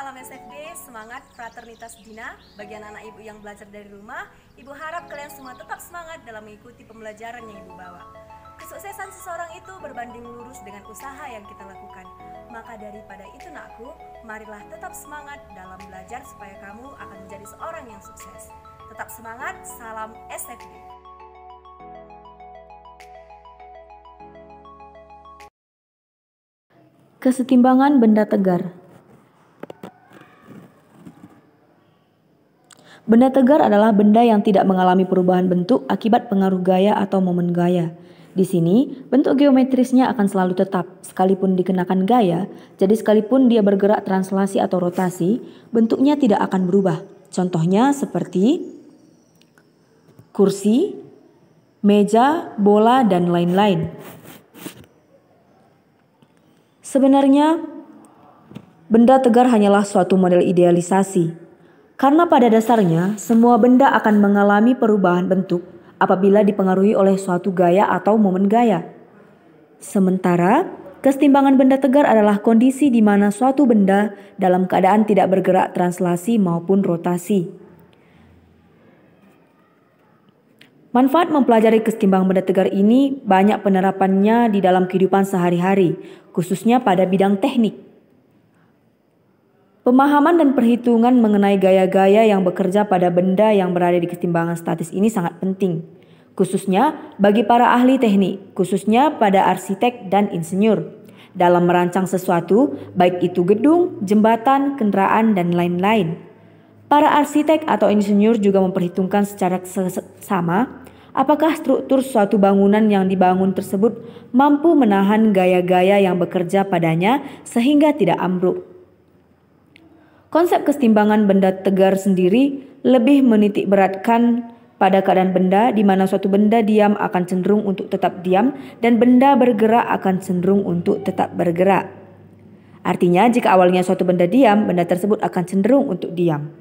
Salam SFD, semangat fraternitas Dina. Bagi anak-anak ibu yang belajar dari rumah, ibu harap kalian semua tetap semangat dalam mengikuti pembelajaran yang ibu bawa. Kesuksesan seseorang itu berbanding lurus dengan usaha yang kita lakukan. Maka daripada itu nakku, marilah tetap semangat dalam belajar supaya kamu akan menjadi seorang yang sukses. Tetap semangat, salam SFD. Kesetimbangan benda tegar. Benda tegar adalah benda yang tidak mengalami perubahan bentuk akibat pengaruh gaya atau momen gaya. Di sini, bentuk geometrisnya akan selalu tetap, sekalipun dikenakan gaya, jadi sekalipun dia bergerak translasi atau rotasi, bentuknya tidak akan berubah. Contohnya seperti kursi, meja, bola, dan lain-lain. Sebenarnya, benda tegar hanyalah suatu model idealisasi. Karena pada dasarnya, semua benda akan mengalami perubahan bentuk apabila dipengaruhi oleh suatu gaya atau momen gaya. Sementara, kesetimbangan benda tegar adalah kondisi di mana suatu benda dalam keadaan tidak bergerak translasi maupun rotasi. Manfaat mempelajari kesetimbangan benda tegar ini banyak penerapannya di dalam kehidupan sehari-hari, khususnya pada bidang teknik. Pemahaman dan perhitungan mengenai gaya-gaya yang bekerja pada benda yang berada di kesetimbangan statis ini sangat penting, khususnya bagi para ahli teknik, khususnya pada arsitek dan insinyur, dalam merancang sesuatu, baik itu gedung, jembatan, kendaraan, dan lain-lain. Para arsitek atau insinyur juga memperhitungkan secara sama apakah struktur suatu bangunan yang dibangun tersebut mampu menahan gaya-gaya yang bekerja padanya sehingga tidak ambruk. Konsep kesetimbangan benda tegar sendiri lebih menitik beratkan pada keadaan benda di mana suatu benda diam akan cenderung untuk tetap diam dan benda bergerak akan cenderung untuk tetap bergerak. Artinya jika awalnya suatu benda diam, benda tersebut akan cenderung untuk diam.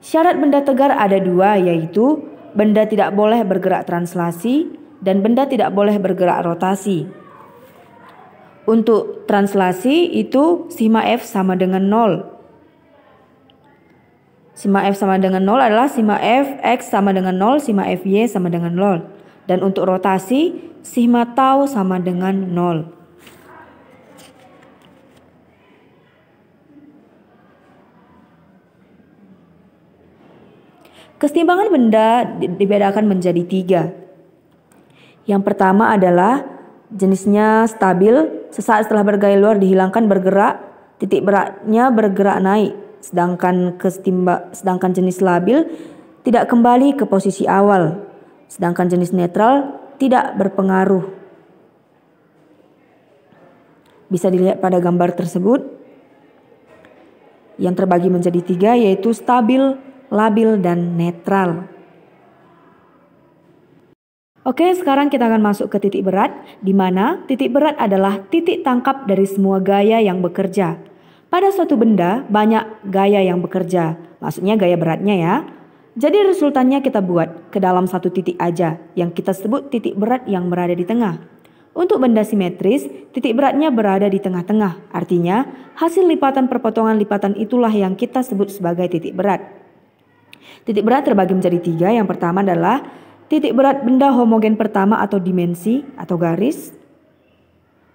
Syarat benda tegar ada dua, yaitu benda tidak boleh bergerak translasi dan benda tidak boleh bergerak rotasi. Untuk translasi itu sigma F sama dengan 0. Sigma F sama dengan 0 adalah sigma F X sama dengan 0, sigma F Y sama dengan 0. Dan untuk rotasi, sigma tau sama dengan 0. Kesetimbangan benda dibedakan menjadi 3. Yang pertama adalah jenisnya stabil, sesaat setelah bergaya luar dihilangkan bergerak, titik beratnya bergerak naik. Sedangkan jenis labil tidak kembali ke posisi awal. Sedangkan jenis netral tidak berpengaruh. Bisa dilihat pada gambar tersebut yang terbagi menjadi 3, yaitu stabil, labil, dan netral. Oke, sekarang kita akan masuk ke titik berat, di mana titik berat adalah titik tangkap dari semua gaya yang bekerja. Pada suatu benda, banyak gaya yang bekerja, maksudnya gaya beratnya ya. Jadi resultannya kita buat ke dalam satu titik aja, yang kita sebut titik berat yang berada di tengah. Untuk benda simetris, titik beratnya berada di tengah-tengah, artinya hasil lipatan perpotongan lipatan itulah yang kita sebut sebagai titik berat. Titik berat terbagi menjadi 3, yang pertama adalah titik berat benda homogen pertama atau dimensi atau garis.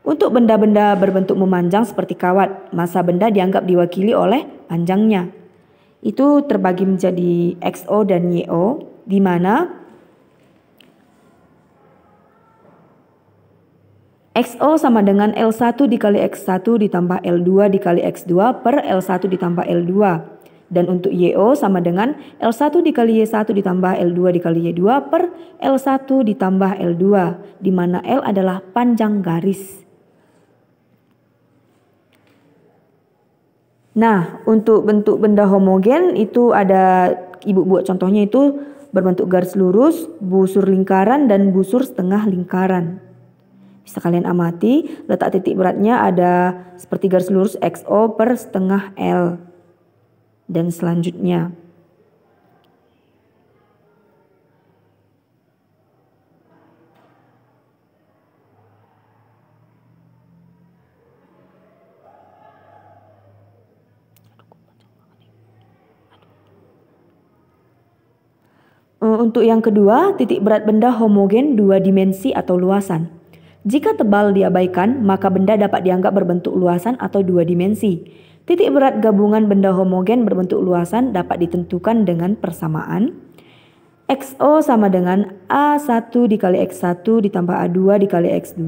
Untuk benda-benda berbentuk memanjang seperti kawat, massa benda dianggap diwakili oleh panjangnya. Itu terbagi menjadi XO dan YO, di mana XO sama dengan L1 dikali X1 ditambah L2 dikali X2 per L1 ditambah L2. Dan untuk YO sama dengan L1 dikali Y1 ditambah L2 dikali Y2 per L1 ditambah L2, di mana L adalah panjang garis. Nah, untuk bentuk benda homogen itu ada, ibu buat contohnya itu berbentuk garis lurus, busur lingkaran, dan busur setengah lingkaran. Bisa kalian amati, letak titik beratnya ada seperti garis lurus XO per setengah L. Dan selanjutnya. Untuk yang kedua, titik berat benda homogen dua dimensi atau luasan. Jika tebal diabaikan, maka benda dapat dianggap berbentuk luasan atau dua dimensi. Titik berat gabungan benda homogen berbentuk luasan dapat ditentukan dengan persamaan XO sama dengan A1 dikali X1 ditambah A2 dikali X2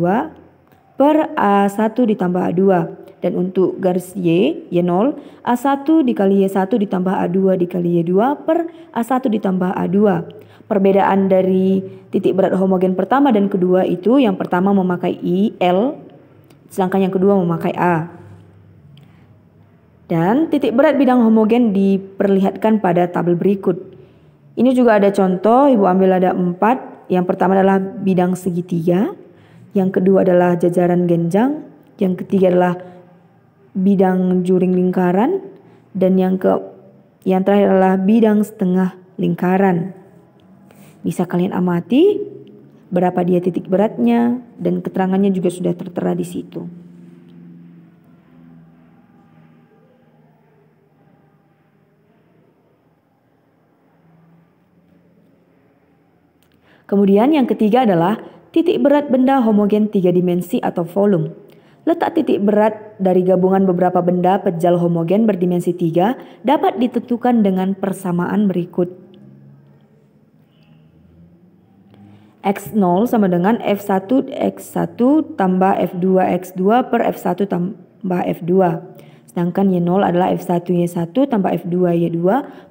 per A1 ditambah A2. Dan untuk garis Y0, A1 dikali Y1 ditambah A2 dikali Y2 per A1 ditambah A2. Perbedaan dari titik berat homogen pertama dan kedua itu yang pertama memakai I, L, sedangkan yang kedua memakai A. Dan titik berat bidang homogen diperlihatkan pada tabel berikut. Ini juga ada contoh, Ibu ambil ada 4. Yang pertama adalah bidang segitiga, yang kedua adalah jajaran genjang, yang ketiga adalah bidang juring lingkaran, dan yang terakhir adalah bidang setengah lingkaran. Bisa kalian amati berapa dia titik beratnya dan keterangannya juga sudah tertera di situ. Kemudian yang ketiga adalah titik berat benda homogen 3 dimensi atau volume. Letak titik berat dari gabungan beberapa benda pejal homogen berdimensi 3 dapat ditentukan dengan persamaan berikut. X0 sama dengan F1 X1 tambah F2 X2 per F1 tambah F2. Sedangkan Y0 adalah F1 Y1 tambah F2 Y2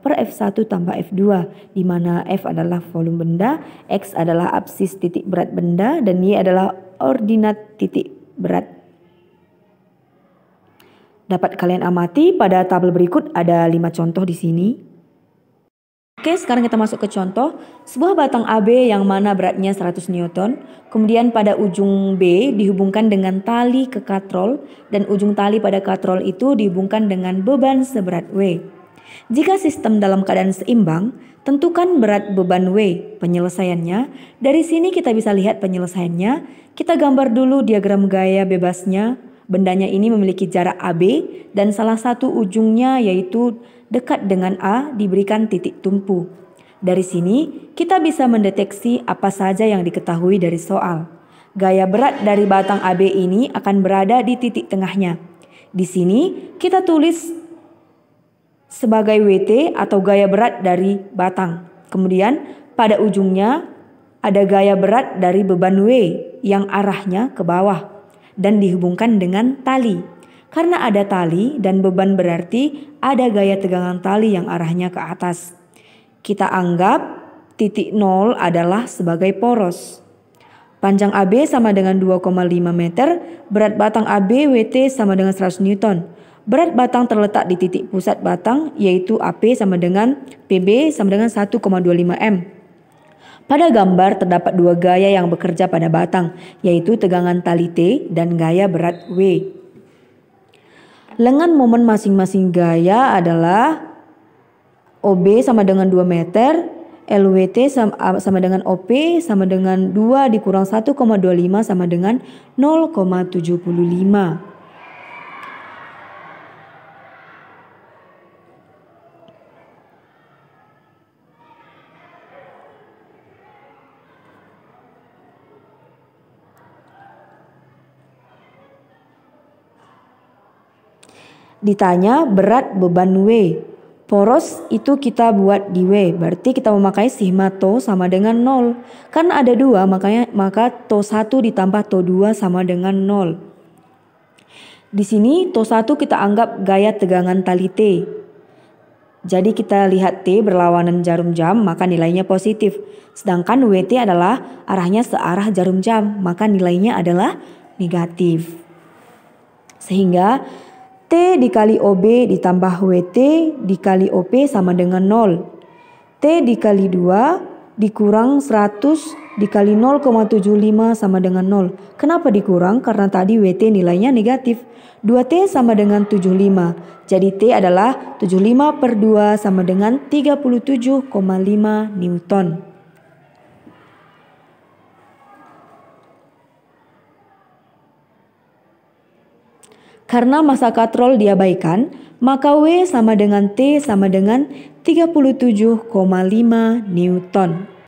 per F1 tambah F2, di mana F adalah volume benda, X adalah absis titik berat benda, dan Y adalah ordinat titik berat. Dapat kalian amati pada tabel berikut ada 5 contoh di sini. Oke, sekarang kita masuk ke contoh. Sebuah batang AB yang mana beratnya 100 Newton, kemudian pada ujung B dihubungkan dengan tali ke katrol, dan ujung tali pada katrol itu dihubungkan dengan beban seberat W. Jika sistem dalam keadaan seimbang, tentukan berat beban W. Penyelesaiannya, dari sini kita bisa lihat penyelesaiannya. Kita gambar dulu diagram gaya bebasnya. Bendanya ini memiliki jarak AB dan salah satu ujungnya yaitu dekat dengan A diberikan titik tumpu. Dari sini kita bisa mendeteksi apa saja yang diketahui dari soal. Gaya berat dari batang AB ini akan berada di titik tengahnya. Di sini kita tulis sebagai WT atau gaya berat dari batang. Kemudian pada ujungnya ada gaya berat dari beban W yang arahnya ke bawah dan dihubungkan dengan tali. Karena ada tali dan beban berarti ada gaya tegangan tali yang arahnya ke atas. Kita anggap titik 0 adalah sebagai poros. Panjang AB sama dengan 2,5 meter, berat batang AB WT sama dengan 100 Newton. Berat batang terletak di titik pusat batang yaitu AP sama dengan PB sama dengan 1,25 M. Pada gambar terdapat dua gaya yang bekerja pada batang, yaitu tegangan tali T dan gaya berat W. Lengan momen masing-masing gaya adalah OB sama dengan 2 meter, LWT sama dengan OP sama dengan 2 dikurang 1,25 sama dengan 0,75. Ditanya berat beban W. Poros itu kita buat di W, berarti kita memakai sigma to sama dengan 0. Karena ada 2, maka to 1 ditambah to 2 sama dengan 0. Di sini to 1 kita anggap gaya tegangan tali T. Jadi kita lihat T berlawanan jarum jam, maka nilainya positif. Sedangkan WT adalah arahnya searah jarum jam, maka nilainya adalah negatif. Sehingga T dikali OB ditambah WT dikali OP sama dengan 0. T dikali 2 dikurang 100 dikali 0,75 sama dengan 0. Kenapa dikurang? Karena tadi WT nilainya negatif. 2T sama dengan 75. Jadi T adalah 75 per 2 sama dengan 37,5 Newton. Karena massa katrol diabaikan, maka W sama dengan T sama dengan 37,5 Newton.